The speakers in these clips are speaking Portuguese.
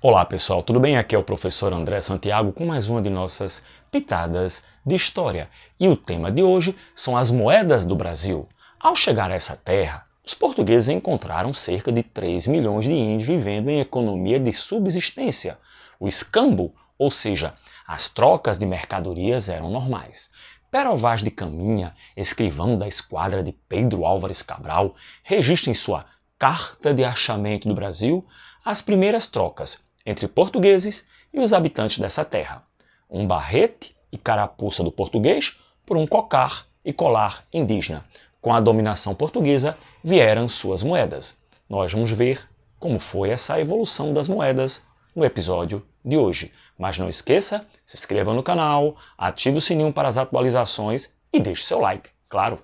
Olá pessoal, tudo bem? Aqui é o professor André Santiago com mais uma de nossas pitadas de história. E o tema de hoje são as moedas do Brasil. Ao chegar a essa terra, os portugueses encontraram cerca de 3 milhões de índios vivendo em economia de subsistência. O escambo, ou seja, as trocas de mercadorias eram normais. Pero Vaz de Caminha, escrivão da esquadra de Pedro Álvares Cabral, registra em sua Carta de Achamento do Brasil as primeiras trocas entre portugueses e os habitantes dessa terra. Um barrete e carapuça do português por um cocar e colar indígena. Com a dominação portuguesa vieram suas moedas. Nós vamos ver como foi essa evolução das moedas no episódio de hoje. Mas não esqueça, se inscreva no canal, ative o sininho para as atualizações e deixe seu like, claro.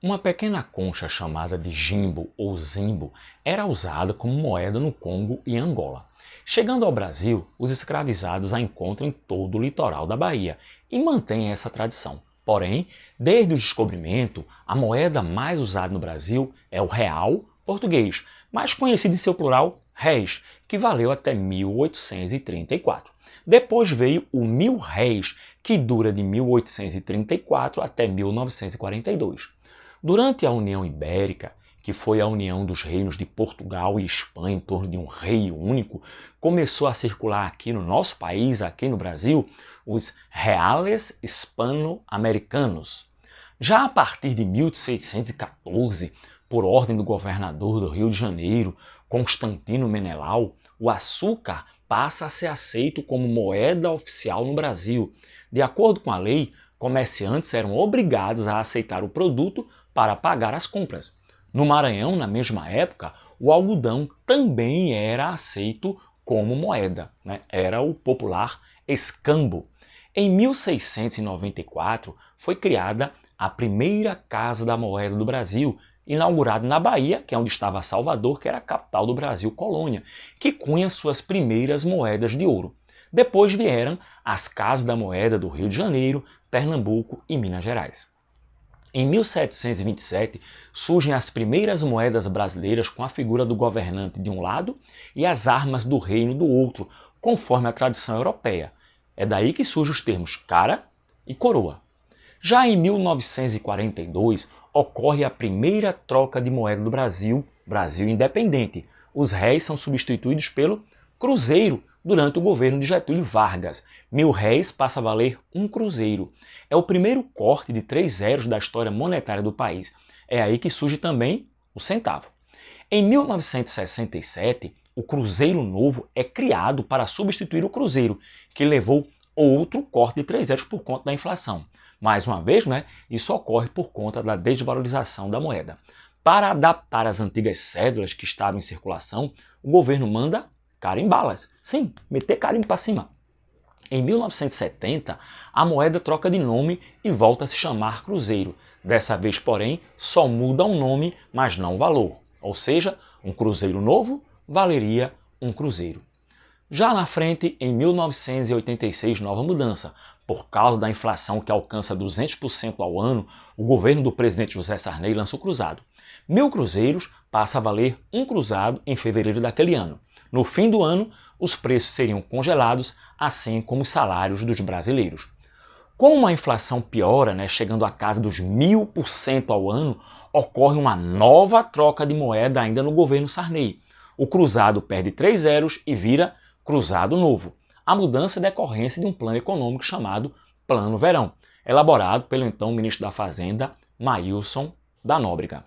Uma pequena concha chamada de jimbo ou zimbo era usada como moeda no Congo e Angola. Chegando ao Brasil, os escravizados a encontram em todo o litoral da Bahia e mantêm essa tradição. Porém, desde o descobrimento, a moeda mais usada no Brasil é o real português, mais conhecido em seu plural, réis, que valeu até 1834. Depois veio o mil-réis, que dura de 1834 até 1942. Durante a União Ibérica, que foi a união dos reinos de Portugal e Espanha em torno de um rei único, começou a circular aqui no nosso país, aqui no Brasil, os reales hispano-americanos. Já a partir de 1614, por ordem do governador do Rio de Janeiro, Constantino Menelau, o açúcar passa a ser aceito como moeda oficial no Brasil. De acordo com a lei, comerciantes eram obrigados a aceitar o produto para pagar as compras. No Maranhão, na mesma época, o algodão também era aceito como moeda, né? Era o popular escambo. Em 1694 foi criada a primeira Casa da Moeda do Brasil, inaugurada na Bahia, que é onde estava Salvador, que era a capital do Brasil, colônia, que cunha suas primeiras moedas de ouro. Depois vieram as Casas da Moeda do Rio de Janeiro, Pernambuco e Minas Gerais. Em 1727 surgem as primeiras moedas brasileiras com a figura do governante de um lado e as armas do reino do outro, conforme a tradição europeia. É daí que surgem os termos cara e coroa. Já em 1942 ocorre a primeira troca de moeda do Brasil, Brasil independente. Os réis são substituídos pelo cruzeiro durante o governo de Getúlio Vargas. 1.000 réis passa a valer um cruzeiro. É o primeiro corte de 3 zeros da história monetária do país. É aí que surge também o centavo. Em 1967, o Cruzeiro Novo é criado para substituir o Cruzeiro, que levou outro corte de 3 zeros por conta da inflação. Mais uma vez, isso ocorre por conta da desvalorização da moeda. Para adaptar as antigas cédulas que estavam em circulação, o governo manda carimbá-las. Sim, meter carimbo para cima. Em 1970, a moeda troca de nome e volta a se chamar Cruzeiro. Dessa vez, porém, só muda o nome, mas não o valor. Ou seja, um Cruzeiro novo valeria um Cruzeiro. Já na frente, em 1986, nova mudança. Por causa da inflação que alcança 200% ao ano, o governo do presidente José Sarney lança o cruzado. 1.000 cruzeiros passa a valer um cruzado em fevereiro daquele ano. No fim do ano, os preços seriam congelados, assim como os salários dos brasileiros. Como a inflação piora, chegando à casa dos 1.000% ao ano, ocorre uma nova troca de moeda ainda no governo Sarney. O cruzado perde 3 zeros e vira cruzado novo. A mudança é decorrência de um plano econômico chamado Plano Verão, elaborado pelo então ministro da Fazenda, Maílson da Nóbrega.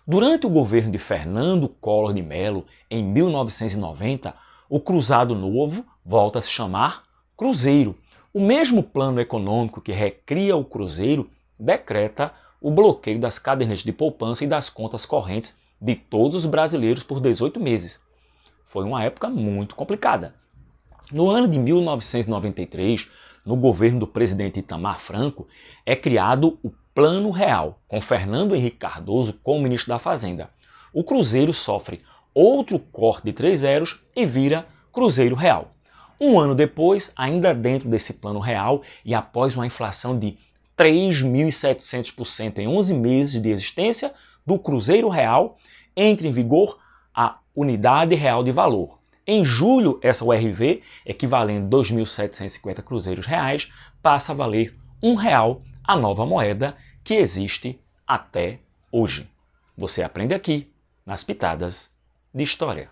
Durante o governo de Fernando Collor de Mello, em 1990, o cruzado novo volta a se chamar Cruzeiro. O mesmo plano econômico que recria o Cruzeiro decreta o bloqueio das cadernetas de poupança e das contas correntes de todos os brasileiros por 18 meses. Foi uma época muito complicada. No ano de 1993, no governo do presidente Itamar Franco, é criado o Plano Real, com Fernando Henrique Cardoso como ministro da Fazenda. O Cruzeiro sofre outro corte de 3 zeros e vira Cruzeiro Real. Um ano depois, ainda dentro desse Plano Real e após uma inflação de 3.700% em 11 meses de existência do Cruzeiro Real, entra em vigor a Unidade Real de Valor. Em julho, essa URV, equivalendo a 2.750 cruzeiros reais, passa a valer R$1, a nova moeda que existe até hoje. Você aprende aqui, nas Pitadas de História.